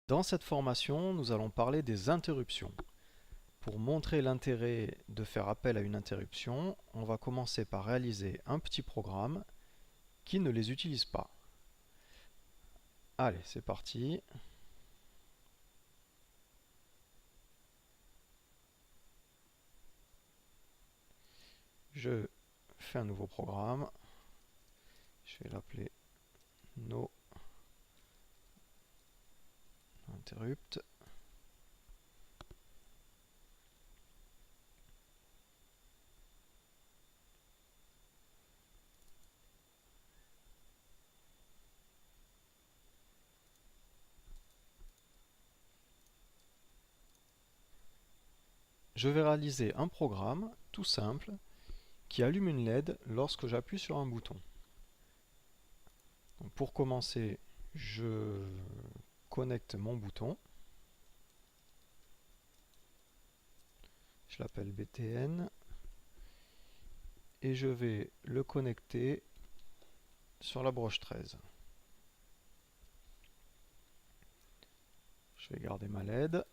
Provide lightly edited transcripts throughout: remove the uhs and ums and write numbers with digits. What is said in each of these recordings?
Dans cette formation, nous allons parler des interruptions. Pour montrer l'intérêt de faire appel à une interruption, on va commencer par réaliser un petit programme qui ne les utilise pas. Allez, c'est parti. Je fais un nouveau programme. Je vais l'appeler No Interrupt. Je vais réaliser un programme tout simple qui allume une LED lorsque j'appuie sur un bouton. Donc pour commencer, je connecte mon bouton. Je l'appelle BTN et je vais le connecter sur la broche 13. Je vais garder ma LED,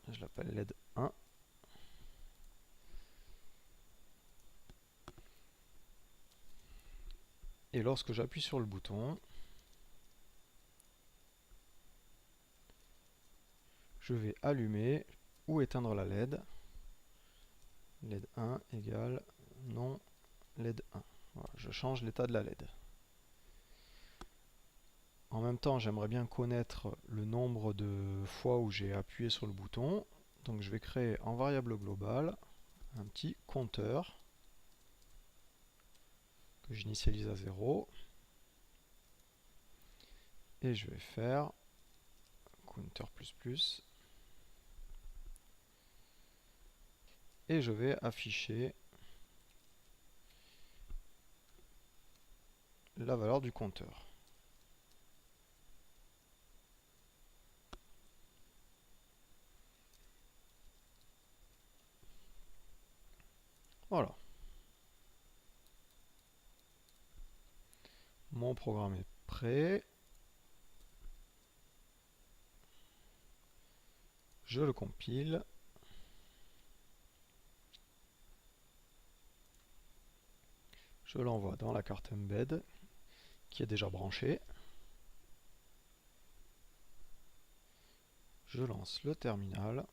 je l'appelle LED 1. Et lorsque j'appuie sur le bouton, je vais allumer ou éteindre la LED. LED 1 égale non LED 1. Voilà, je change l'état de la LED. En même temps, j'aimerais bien connaître le nombre de fois où j'ai appuyé sur le bouton. Donc je vais créer en variable globale un petit compteur que j'initialise à 0. Et je vais faire counter++. Et je vais afficher la valeur du compteur. Voilà. Mon programme est prêt. Je le compile. Je l'envoie dans la carte embed qui est déjà branchée. Je lance le terminal.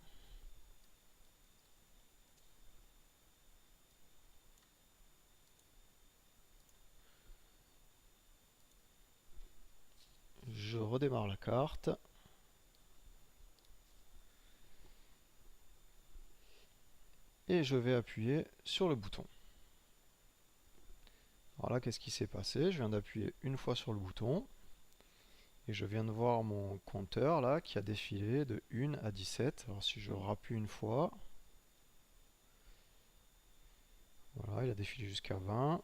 Je redémarre la carte. Et je vais appuyer sur le bouton. Alors là, qu'est-ce qui s'est passé? Je viens d'appuyer une fois sur le bouton. Et je viens de voir mon compteur là qui a défilé de 1 à 17. Alors si je rappuie une fois, voilà, il a défilé jusqu'à 20.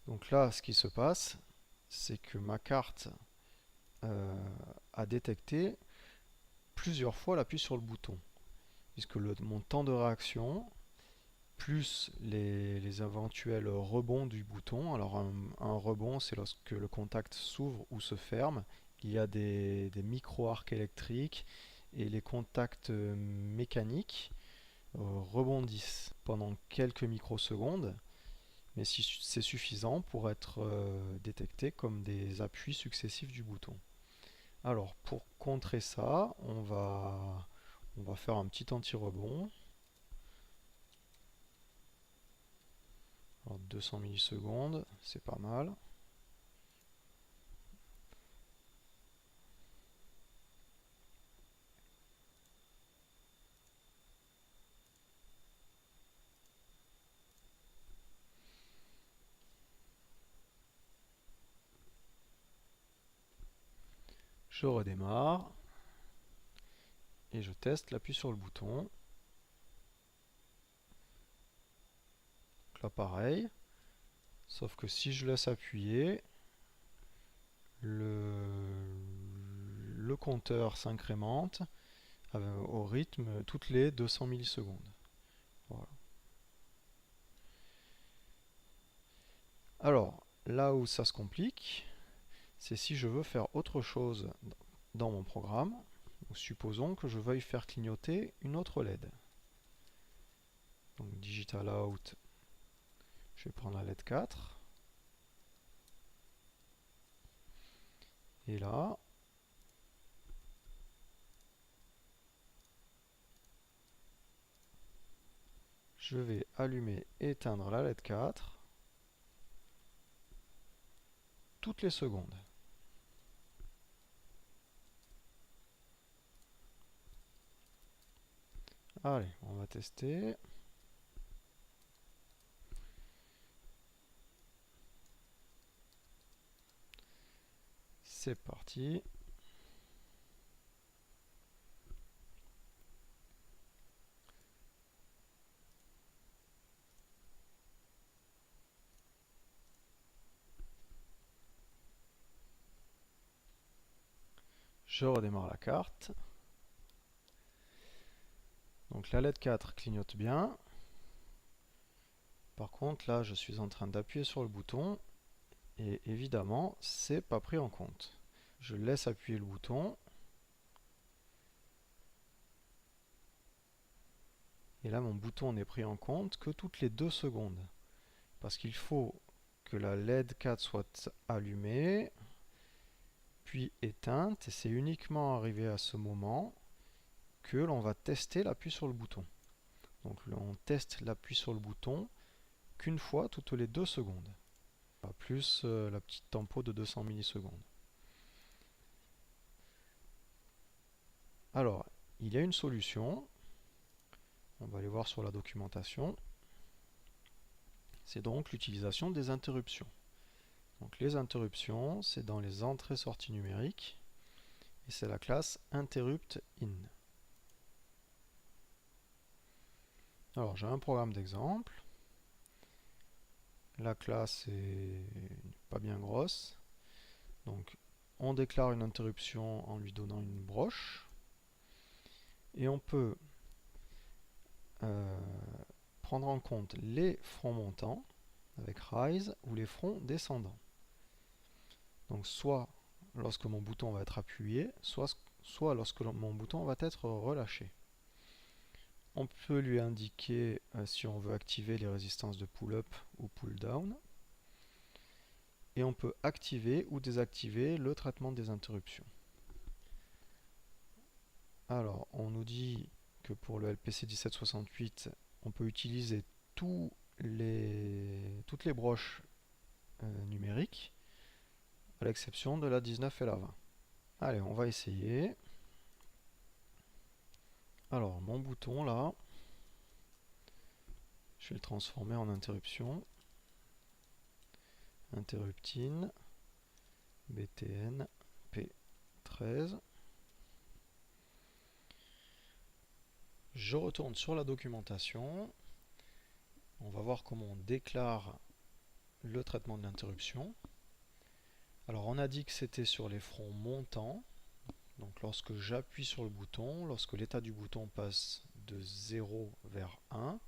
Donc là, ce qui se passe, c'est que ma carte a détecté plusieurs fois l'appui sur le bouton. Puisque mon temps de réaction, plus les éventuels rebonds du bouton. Alors un rebond, c'est lorsque le contact s'ouvre ou se ferme. Il y a des micro-arcs électriques et les contacts mécaniques rebondissent pendant quelques microsecondes, mais si c'est suffisant pour être détecté comme des appuis successifs du bouton. Alors pour contrer ça, on va faire un petit anti-rebond. Alors 200 millisecondes, c'est pas mal. Je redémarre et je teste l'appui sur le bouton. Donc là pareil, sauf que si je laisse appuyer, le compteur s'incrémente au rythme toutes les 200 millisecondes. Voilà. Alors, là où ça se complique, c'est si je veux faire autre chose dans mon programme. Donc, supposons que je veuille faire clignoter une autre LED. Donc Digital Out, je vais prendre la LED 4. Et là, je vais allumer et éteindre la LED 4 toutes les secondes. Allez, on va tester. C'est parti. Je redémarre la carte. Donc la LED 4 clignote bien. Par contre, là, je suis en train d'appuyer sur le bouton et évidemment, c'est pas pris en compte. Je laisse appuyer le bouton. Et là, mon bouton n'est pris en compte que toutes les 2 secondes. Parce qu'il faut que la LED 4 soit allumée, puis éteinte. Et c'est uniquement arrivé à ce moment que l'on va tester l'appui sur le bouton. Donc on teste l'appui sur le bouton qu'une fois toutes les 2 secondes. Plus la petite tempo de 200 millisecondes. Alors, il y a une solution. On va aller voir sur la documentation. C'est donc l'utilisation des interruptions. Donc les interruptions, c'est dans les entrées-sorties numériques. Et c'est la classe InterruptIn. Alors j'ai un programme d'exemple. La classe est pas bien grosse. Donc on déclare une interruption en lui donnant une broche. Et on peut prendre en compte les fronts montants avec Rise ou les fronts descendants. Donc soit lorsque mon bouton va être appuyé, soit lorsque mon bouton va être relâché. On peut lui indiquer si on veut activer les résistances de pull-up ou pull-down. Et on peut activer ou désactiver le traitement des interruptions. Alors, on nous dit que pour le LPC 1768, on peut utiliser toutes les broches numériques, à l'exception de la 19 et la 20. Allez, on va essayer. Alors, mon bouton là, je vais le transformer en interruption. Interruptine, BTN, P13. Je retourne sur la documentation. On va voir comment on déclare le traitement de l'interruption. Alors on a dit que c'était sur les fronts montants. Donc lorsque j'appuie sur le bouton, lorsque l'état du bouton passe de 0 vers 1,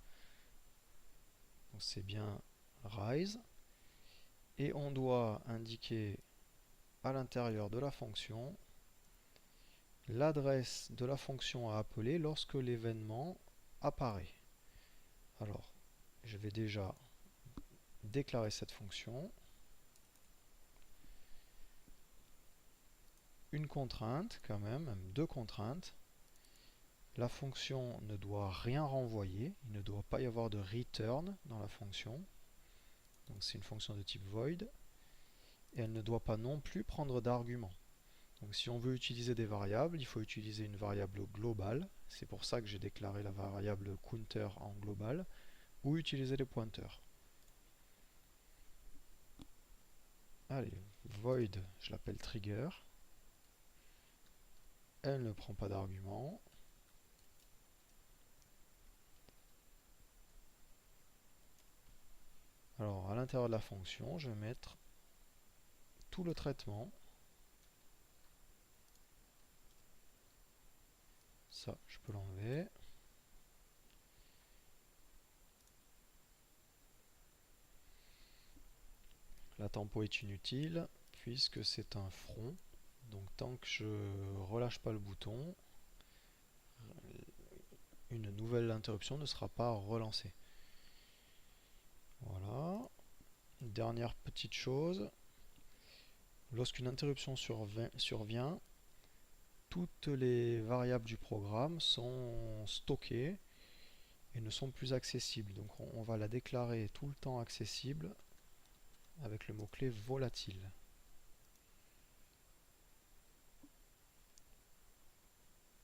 c'est bien Rise. Et on doit indiquer à l'intérieur de la fonction l'adresse de la fonction à appeler lorsque l'événement apparaît. Alors, je vais déjà déclarer cette fonction. Une contrainte quand même, 2 contraintes. La fonction ne doit rien renvoyer, il ne doit pas y avoir de return dans la fonction. Donc c'est une fonction de type void. Et elle ne doit pas non plus prendre d'arguments. Donc si on veut utiliser des variables, il faut utiliser une variable globale. C'est pour ça que j'ai déclaré la variable counter en global. Ou utiliser les pointeurs. Allez, void, je l'appelle trigger. Elle ne prend pas d'argument. Alors à l'intérieur de la fonction, je vais mettre tout le traitement. Ça, je peux l'enlever. La tempo est inutile puisque c'est un front. Donc tant que je relâche pas le bouton, une nouvelle interruption ne sera pas relancée. Voilà. Dernière petite chose, lorsqu'une interruption survient, toutes les variables du programme sont stockées et ne sont plus accessibles. Donc on va la déclarer tout le temps accessible avec le mot-clé volatile.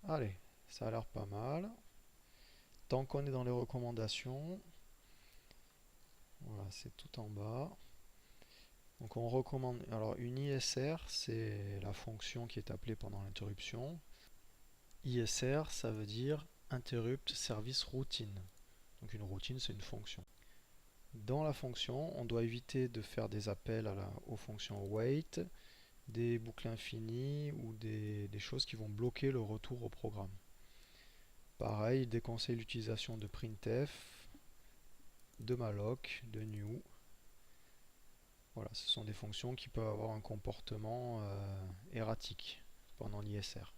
Allez, ça a l'air pas mal. Tant qu'on est dans les recommandations, voilà, c'est tout en bas. Donc on recommande, alors une ISR, c'est la fonction qui est appelée pendant l'interruption. ISR, ça veut dire Interrupt Service Routine. Donc une routine, c'est une fonction. Dans la fonction, on doit éviter de faire des appels aux fonctions wait, des boucles infinies ou des choses qui vont bloquer le retour au programme. Pareil, il déconseille l'utilisation de printf, de malloc, de new. Voilà, ce sont des fonctions qui peuvent avoir un comportement erratique pendant l'ISR.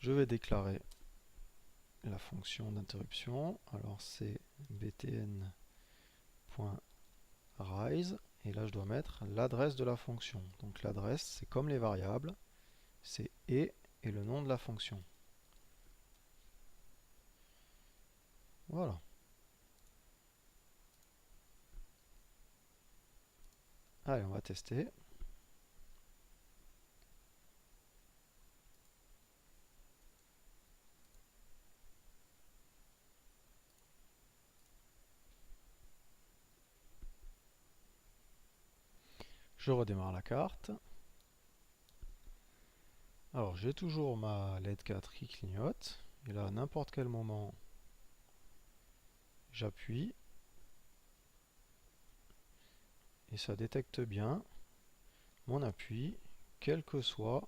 Je vais déclarer la fonction d'interruption. Alors c'est btn.rise et là je dois mettre l'adresse de la fonction. Donc l'adresse, c'est comme les variables, c'est et le nom de la fonction. Voilà. Allez, on va tester. Je redémarre la carte. Alors j'ai toujours ma LED 4 qui clignote. Et là, à n'importe quel moment, j'appuie. Et ça détecte bien mon appui, quel que soit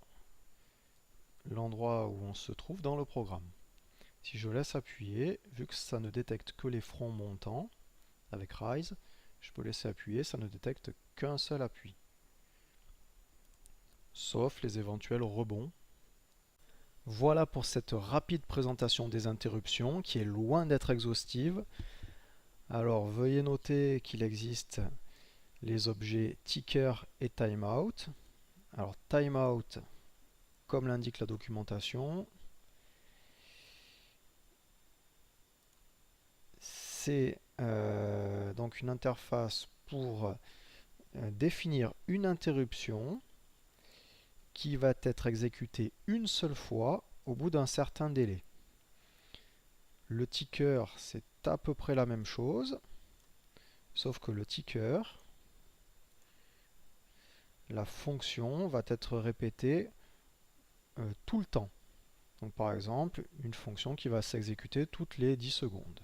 l'endroit où on se trouve dans le programme. Si je laisse appuyer, vu que ça ne détecte que les fronts montants, avec Rise, je peux laisser appuyer, ça ne détecte qu'un seul appui. Sauf les éventuels rebonds. Voilà pour cette rapide présentation des interruptions qui est loin d'être exhaustive. Alors veuillez noter qu'il existe les objets ticker et timeout. Alors timeout, comme l'indique la documentation, c'est donc une interface pour définir une interruption qui va être exécutée une seule fois au bout d'un certain délai. Le ticker, c'est à peu près la même chose, sauf que le ticker, la fonction va être répétée tout le temps. Donc par exemple, une fonction qui va s'exécuter toutes les 10 secondes.